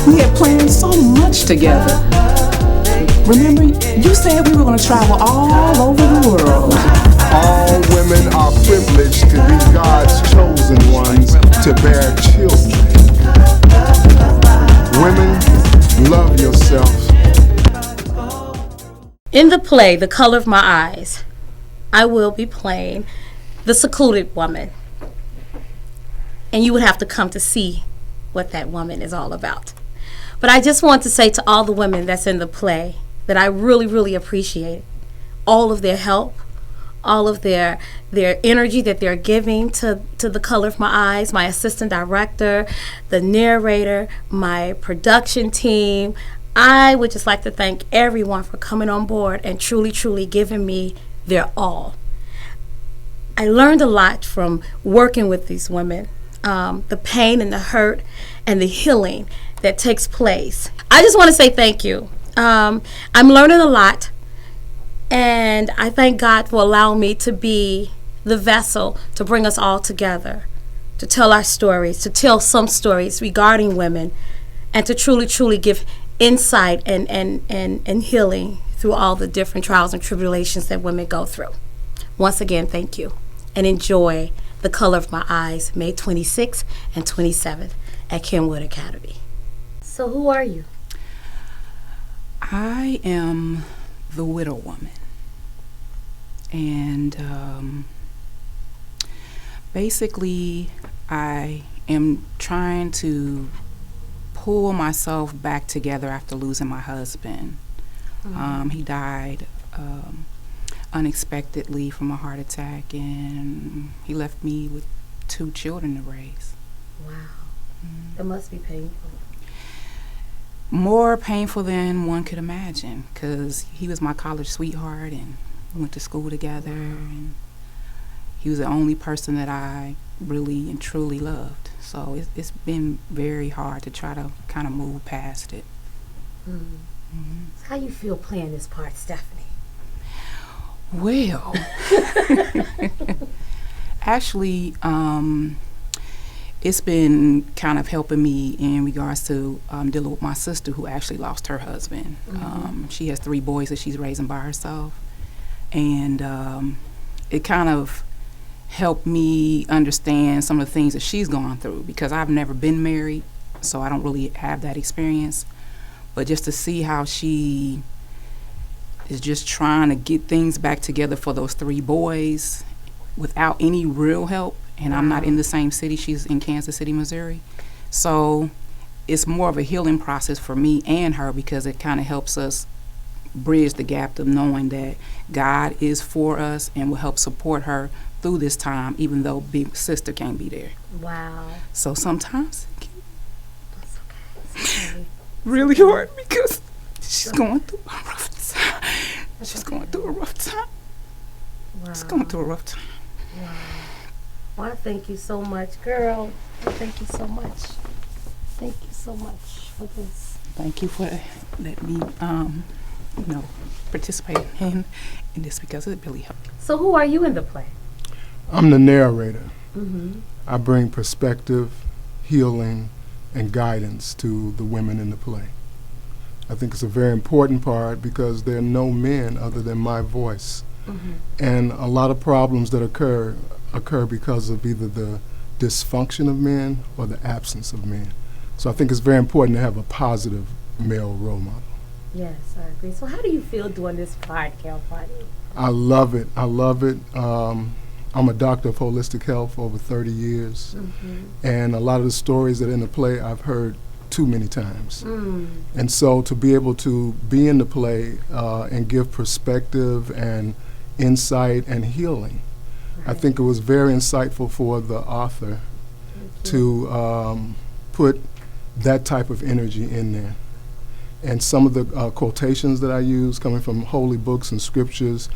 We had planned so much together. Remember, you said we were going to travel all over the world. All women are privileged to be God's chosen ones to bear children. Women, love yourself. In the play, The Color of My Eyes, I will be playing the secluded woman. And you would have to come to see what that woman is all about. But I just want to say to all the women that's in the play that I really, really appreciate all of their help, all of their energy that they're giving to The Color of My Eyes, my assistant director, the narrator, my production team. I would just like to thank everyone for coming on board and truly, truly giving me their all. I learned a lot from working with these women, the pain and the hurt and the healing that takes place. I just want to say thank you. I'm learning a lot, and I thank God for allowing me to be the vessel to bring us all together, to tell our stories, to tell some stories regarding women, and to truly, truly give insight and healing through all the different trials and tribulations that women go through. Once again, thank you, and enjoy The Color of My Eyes, May 26th and 27th at Kenwood Academy. So who are you? I am the widow woman, and basically I am trying to pull myself back together after losing my husband. He died unexpectedly from a heart attack, and he left me with 2 children to raise. Wow. It must be painful. More painful than one could imagine, because he was my college sweetheart, and we went to school together, and he was the only person that I really and truly loved. So it's been very hard to try to kind of move past it. How you feel playing this part, Stephanie? Well, actually, it's been kind of helping me in regards to dealing with my sister, who actually lost her husband. She has 3 boys that she's raising by herself, and it kind of helped me understand some of the things that she's gone through, because I've never been married, so I don't really have that experience. But just to see how she is just trying to get things back together for those 3 boys without any real help. And I'm not in the same city. She's in Kansas City, Missouri. So it's more of a healing process for me and her, because it kind of helps us bridge the gap of knowing that God is for us and will help support her through this time, even though big sister can't be there. Wow. So sometimes That's okay. It's okay. really hard, because she's going through a rough time. She's going through a rough time. Wow. She's going through a rough time. Wow. Well, I thank you so much, girl. Thank you so much. Thank you so much for this. Thank you for letting me, participate in this, because it really helped. So who are you in the play? I'm the narrator. I bring perspective, healing, and guidance to the women in the play. I think it's a very important part, because there are no men other than my voice. And a lot of problems that occur because of either the dysfunction of men or the absence of men. So I think it's very important to have a positive male role model. Yes, I agree. So how do you feel doing this part, Cal Party? I love it. I love it. I'm a doctor of holistic health for over 30 years. And a lot of the stories that are in the play I've heard too many times. And so to be able to be in the play and give perspective and insight and healing, I think it was very insightful for the author to put that type of energy in there. And some of the quotations that I use coming from holy books and scriptures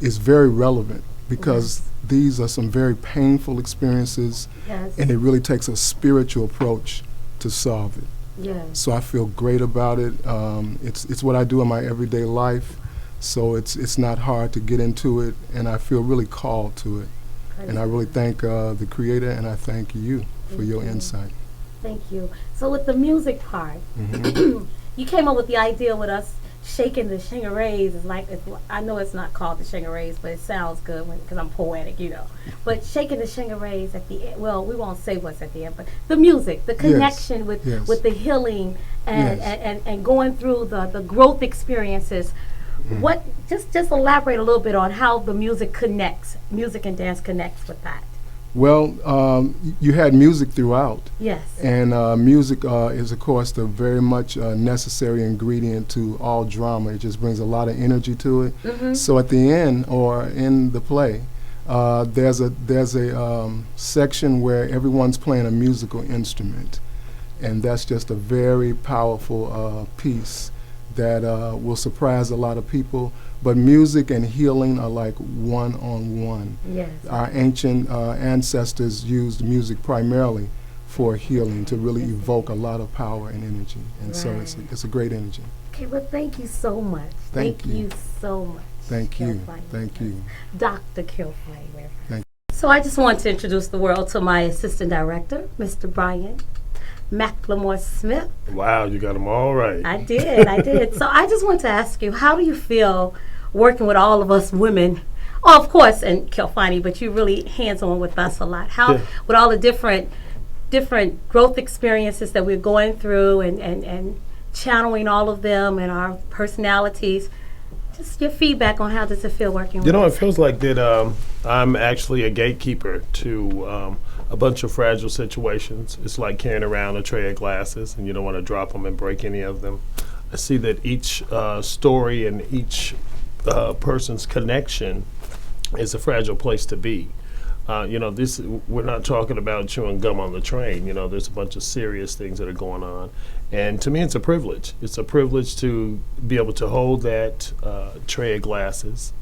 is very relevant, because these are some very painful experiences, and it really takes a spiritual approach to solve it. So I feel great about it. It's what I do in my everyday life, so it's not hard to get into it, and I feel really called to it. And I really thank the Creator, and I thank you for your insight. Thank you. So with the music part, you came up with the idea with us shaking the shingarees. It's like, I know it's not called the shingarees, but it sounds good because I'm poetic, you know. But shaking the shingarees at the end, well, we won't say what's at the end, but the music, the connection with the healing and going through the growth experiences. What just elaborate a little bit on how the music and dance connects with that. Well, you had music throughout. Yes. And music is, of course, the very much necessary ingredient to all drama. It just brings a lot of energy to it. So at the end, or in the play, there's a section where everyone's playing a musical instrument. And that's just a very powerful piece that will surprise a lot of people. But music and healing are like one-on-one. Yes. Our ancient ancestors used music primarily for healing, to really evoke a lot of power and energy. And so it's a great energy. Okay, well, thank you so much. Thank you. You so much. Thank you. Kilfane. Thank you. Dr. Kilfane. Thank you. So I just want to introduce the world to my assistant director, Mr. Brian McLemore Smith. Wow, you got them all right. I did. So I just want to ask you, how do you feel working with all of us women? Oh, of course, and Kilfane, but you're really hands-on with us a lot. How, with all the different growth experiences that we're going through and channeling all of them and our personalities, just your feedback on how does it feel working with You know, us? it feels like that I'm actually a gatekeeper to a bunch of fragile situations. It's like carrying around a tray of glasses, and you don't want to drop them and break any of them. I see that each story and each person's connection is a fragile place to be. You know, we're not talking about chewing gum on the train. You know, there's a bunch of serious things that are going on. And to me, it's a privilege. It's a privilege to be able to hold that tray of glasses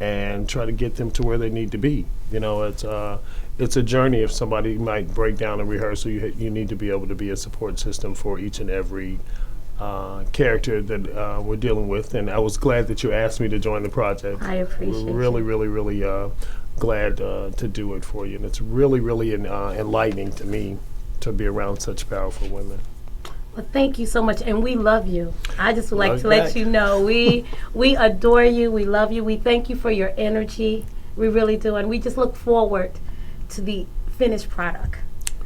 and try to get them to where they need to be. You know, it's a journey. If somebody might break down in rehearsal, you need to be able to be a support system for each and every character that we're dealing with. And I was glad that you asked me to join the project. I appreciate it. Really glad to do it for you. And it's really enlightening to me to be around such powerful women. Well, thank you so much, and we love you. I just would like to Love let back. you know we adore you. We love you. We thank you for your energy. We really do, and we just look forward to the finished product.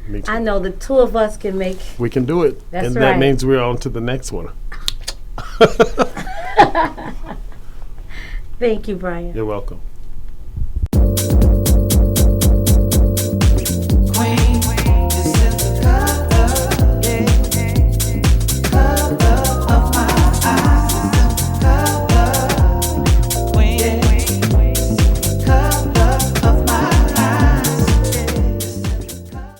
Me too. I know the two of us can make. We can do it. That's and right. that means we're on to the next one. Thank you, Brian. You're welcome.